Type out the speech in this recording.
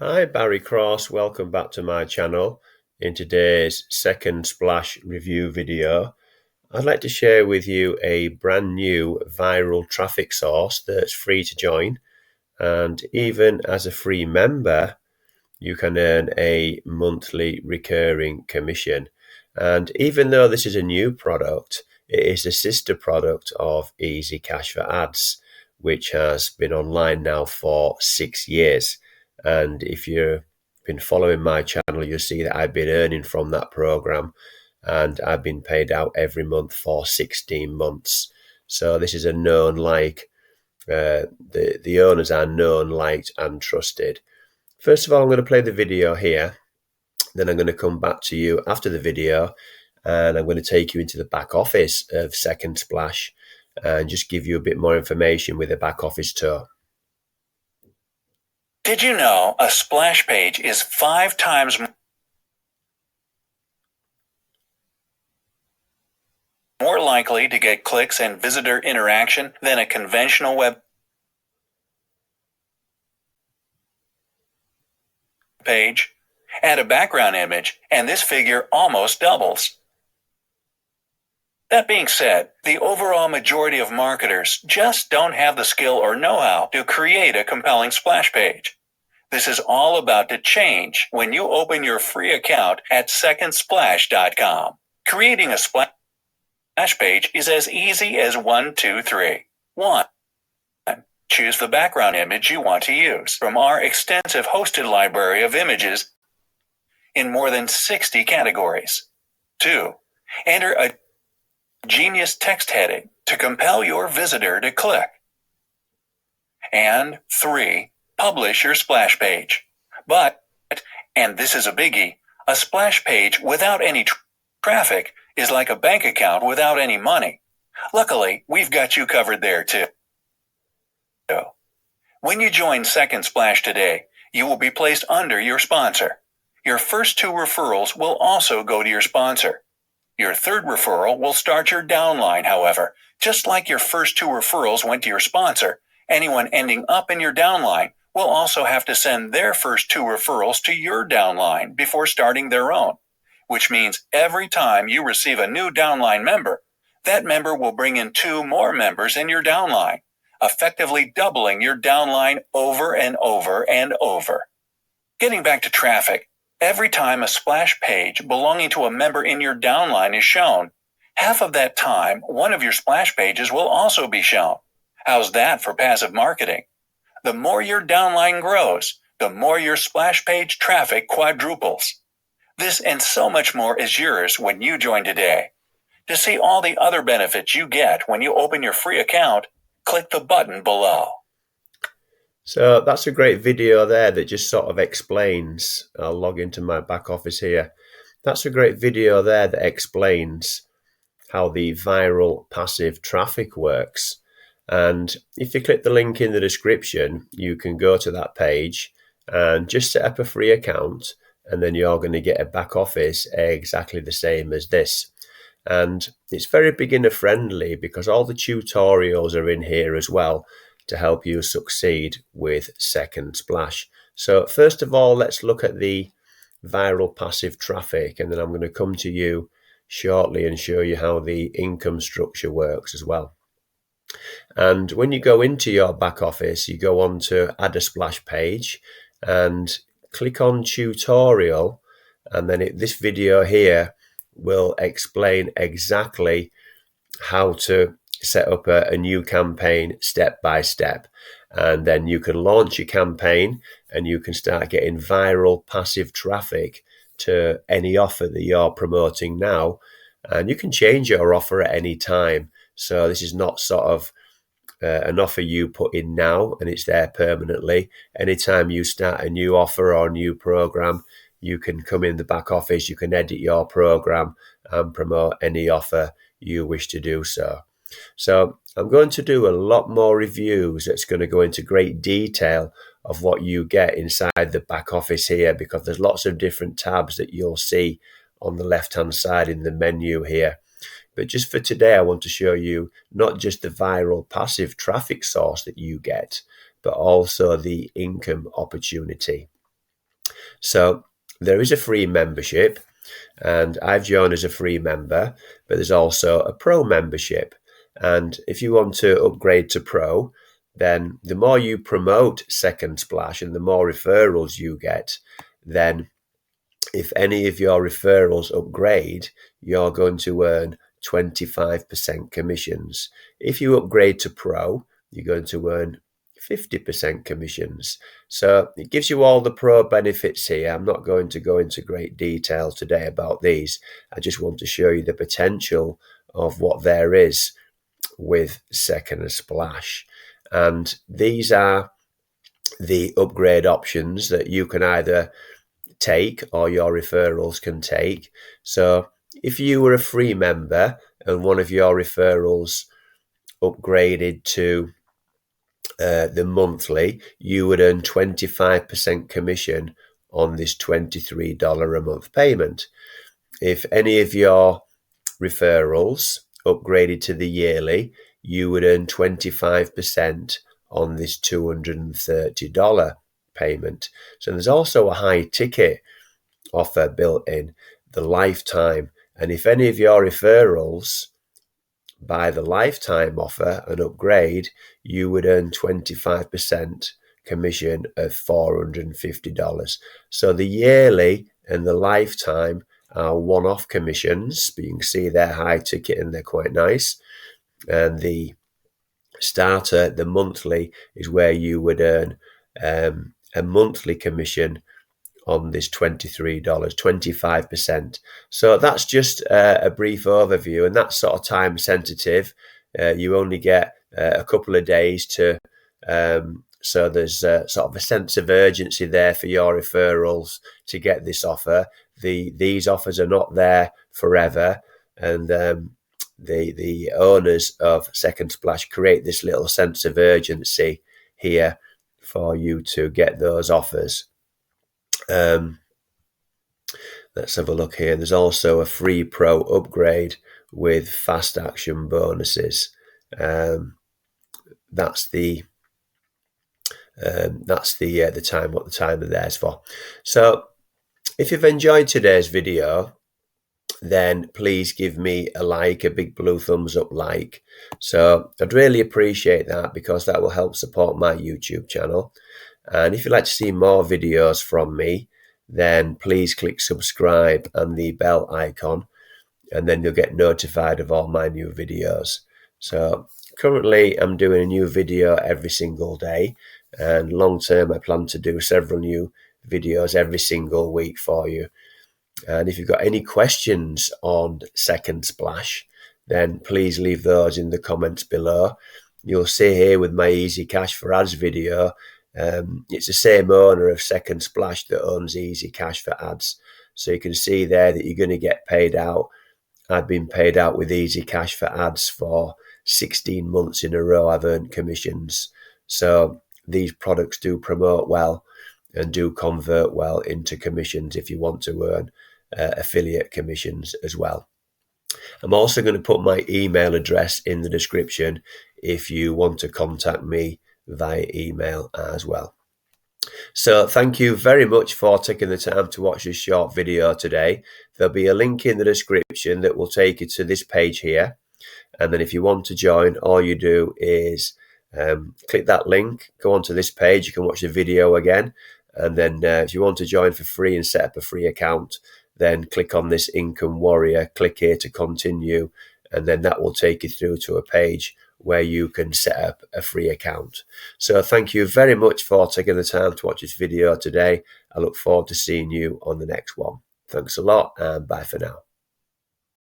Hi, Barry Cross. Welcome back to my channel. In today's SecondSplash review video, I'd like to share with you a brand new viral traffic source that's free to join. And even as a free member, you can earn a monthly recurring commission. And even though this is a new product, it is a sister product of Easy Cash for Ads, which has been online now for 6 years. And if you've been following my channel, you'll see that I've been earning from that program, and I've been paid out every month for 16 months. So this is a known, the owners are known, liked, and trusted. First of all, I'm going to play the video here. Then I'm going to come back to you after the video, and I'm going to take you into the back office of SecondSplash and just give you a bit more information with a back office tour. Did you know a splash page is 5 times more likely to get clicks and visitor interaction than a conventional web page? Add a background image, and this figure almost doubles. That being said, the overall majority of marketers just don't have the skill or know-how to create a compelling splash page. This is all about to change when you open your free account at SecondSplash.com. Creating a splash page is as easy as 1, 2, 3. 1. Choose the background image you want to use from our extensive hosted library of images in more than 60 categories. 2. Enter a genius text heading to compel your visitor to click. And 3. Publish your splash page. But, and this is a biggie, a splash page without any traffic is like a bank account without any money. Luckily, we've got you covered there too. When you join SecondSplash today, you will be placed under your sponsor. Your first 2 referrals will also go to your sponsor. Your third referral will start your downline, however. Just like your first 2 referrals went to your sponsor, anyone ending up in your downline will also have to send their first 2 referrals to your downline before starting their own, which means every time you receive a new downline member, that member will bring in 2 more members in your downline, effectively doubling your downline over and over and over. Getting back to traffic, every time a splash page belonging to a member in your downline is shown, half of that time, one of your splash pages will also be shown. How's that for passive marketing? The more your downline grows, the more your splash page traffic quadruples. This and so much more is yours when you join today. To see all the other benefits you get when you open your free account, click the button below. So that's a great video there that just sort of explains. I'll log into my back office here. That's a great video there that explains how the viral passive traffic works. And if you click the link in the description, you can go to that page and just set up a free account, and then you're going to get a back office exactly the same as this. And it's very beginner friendly because all the tutorials are in here as well to help you succeed with SecondSplash. So first of all, let's look at the viral passive traffic, and then I'm going to come to you shortly and show you how the income structure works as well. And when you go into your back office, you go on to add a splash page and click on tutorial, and then this video here will explain exactly how to set up a new campaign step by step. And then you can launch your campaign and you can start getting viral passive traffic to any offer that you're promoting now. And you can change your offer at any time. So this is not sort of an offer you put in now and it's there permanently. Anytime you start a new offer or a new program, you can come in the back office, you can edit your program and promote any offer you wish to do so. So I'm going to do a lot more reviews that's going to go into great detail of what you get inside the back office here, because there's lots of different tabs that you'll see on the left hand side in the menu here. But just for today, I want to show you not just the viral passive traffic source that you get, but also the income opportunity. So there is a free membership, and I've joined as a free member, but there's also a pro membership. And if you want to upgrade to pro, then the more you promote SecondSplash and the more referrals you get, then if any of your referrals upgrade, you're going to earn 25% commissions. If you upgrade to pro, you're going to earn 50% commissions. So it gives you all the pro benefits here. I'm not going to go into great detail today about these. I just want to show you the potential of what there is with SecondSplash. And these are the upgrade options that you can either take or your referrals can take. So if you were a free member and one of your referrals upgraded to the monthly, you would earn 25% commission on this $23 a month payment. If any of your referrals upgraded to the yearly, you would earn 25% on this $230 payment. So there's also a high ticket offer built in, the lifetime. And if any of your referrals buy the lifetime offer and upgrade, you would earn 25% commission of $450. So the yearly and the lifetime are one-off commissions, but you can see they're high ticket and they're quite nice. And the starter, the monthly, is where you would earn a monthly commission on this $23, 25%. So that's just a brief overview, and that's sort of time sensitive. You only get a couple of days to, so there's sort of a sense of urgency there for your referrals to get this offer. These offers are not there forever, and the owners of SecondSplash create this little sense of urgency here for you to get those offers. Let's have a look here. There's also a free pro upgrade with fast action bonuses. That's the time, what the time of theirs for. So if you've enjoyed today's video, then please give me a like, a big blue thumbs up like. So I'd really appreciate that, because that will help support my YouTube channel. And if you'd like to see more videos from me, then please click subscribe and the bell icon, and then you'll get notified of all my new videos. So currently I'm doing a new video every single day, and long term I plan to do several new videos every single week for you. And if you've got any questions on SecondSplash, then please leave those in the comments below. You'll see here with my Easy Cash for Ads video, it's the same owner of SecondSplash that owns Easy Cash for Ads. So you can see there that you're going to get paid out. I've been paid out with Easy Cash for Ads for 16 months in a row. I've earned commissions. So these products do promote well and do convert well into commissions if you want to earn affiliate commissions as well. I'm also going to put my email address in the description if you want to contact me via email as well. So thank you very much for taking the time to watch this short video today. There'll be a link in the description that will take you to this page here. And then if you want to join, all you do is click that link, go onto this page, you can watch the video again. And then if you want to join for free and set up a free account, then click on this Income Warrior, click here to continue, and then that will take you through to a page where you can set up a free account. So thank you very much for taking the time to watch this video today. I look forward to seeing you on the next one. Thanks a lot, and bye for now.